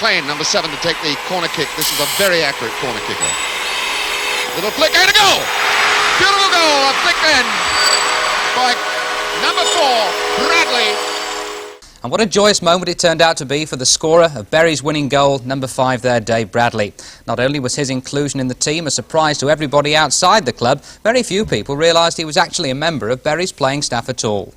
McLean, number 7, to take the corner kick. This is a very accurate corner kicker. Little flick and a goal! Beautiful goal, a flick in by number 4, Bradley. And what a joyous moment it turned out to be for the scorer of Bury's winning goal, number 5 there, Dave Bradley. Not only was his inclusion in the team a surprise to everybody outside the club, very few people realised he was actually a member of Bury's playing staff at all.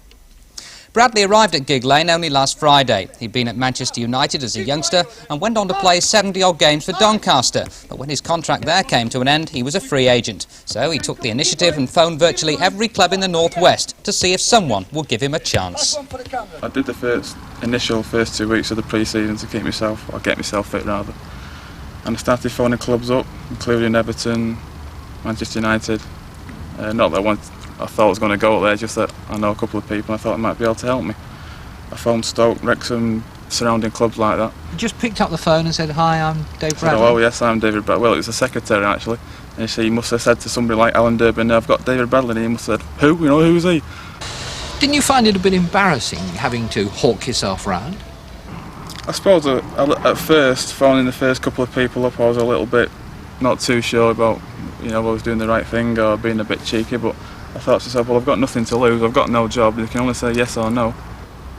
Bradley arrived at Gigg Lane only last Friday. He'd been at Manchester United as a youngster and went on to play 70-odd games for Doncaster. But when his contract there came to an end, he was a free agent. So he took the initiative and phoned virtually every club in the North West to see if someone would give him a chance. I did the initial first 2 weeks of the pre-season to get myself fit rather. And I started phoning clubs up, including Everton, Manchester United. Not that I thought I was going to go up there, just that I know a couple of people and I thought they might be able to help me. I phoned Stoke, Wrexham, surrounding clubs like that. You just picked up the phone and said, "Hi, I'm Dave Bradley." Oh yes, I'm David Bradley. Well, it was the secretary actually. And he must have said to somebody like Alan Durbin, "I've got David Bradley," and he must have said, "Who? You know, who's he?" Didn't you find it a bit embarrassing having to hawk yourself round? I suppose at first, phoning the first couple of people up, I was a little bit not too sure about, I was doing the right thing or being a bit cheeky, but I thought to myself, well, I've got nothing to lose, I've got no job, you can only say yes or no.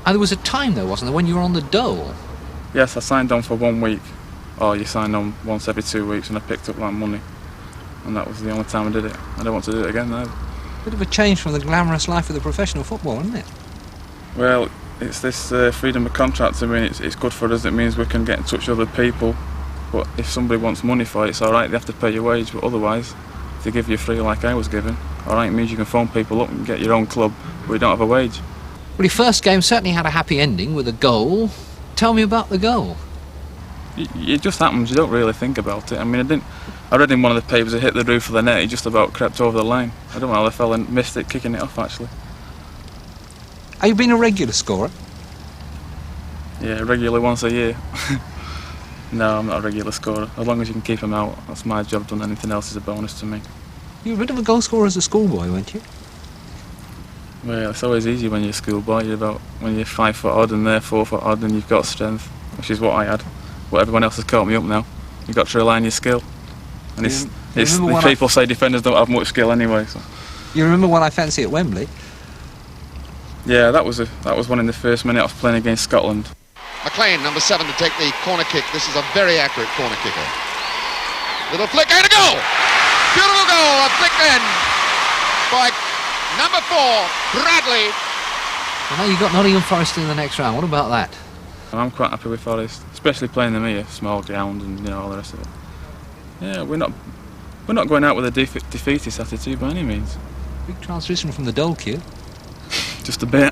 And there was a time though, wasn't there, when you were on the dole? Yes, I signed on for 1 week, or you sign on once every 2 weeks, and I picked up that money. And that was the only time I did it. I don't want to do it again now. Bit of a change from the glamorous life of the professional football, isn't it? Well, it's this freedom of contract. I mean, it's good for us. It means we can get in touch with other people. But if somebody wants money for it, it's all right. They have to pay your wage. But otherwise, if they give you free like I was given, all right, it means you can phone people up and get your own club, but you don't have a wage. Well, your first game certainly had a happy ending with a goal. Tell me about the goal. It just happens. You don't really think about it. I mean, I read in one of the papers it hit the roof of the net. It just about crept over the line. I don't know how the fella missed it, kicking it off actually. Have you been a regular scorer? Yeah, regularly once a year. No, I'm not a regular scorer. As long as you can keep them out, that's my job done. Anything else is a bonus to me. You were a bit of a goal scorer as a schoolboy, weren't you? Well, it's always easy when you're a schoolboy. When you're 5 foot odd and they're 4 foot odd and you've got strength, which is what I had. But everyone else has caught me up now. You've got to rely on your skill. And people say defenders don't have much skill anyway. So. You remember when I fancy at Wembley? Yeah, that was one in the first minute I was playing against Scotland. McLean, number 7, to take the corner kick. This is a very accurate corner kicker. Little flick and a goal! Beautiful goal, a flick in by number 4, Bradley. I know you got Nottingham Forest in the next round. What about that? I'm quite happy with Forest, especially playing them here, small ground and all the rest of it. Yeah, we're not going out with a defeatist attitude by any means. Big transition from the dole queue. Just a bit.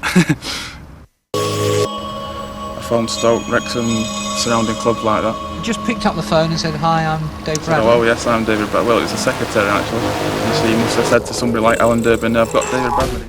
I phoned Stoke, Wrexham, surrounding clubs like that. You just picked up the phone and said, "Hi, I'm Dave Bradley." Oh yes, I'm David Bradley. Well, it was the secretary actually. He must have said to somebody like Alan Durbin, "I've got David Bradley."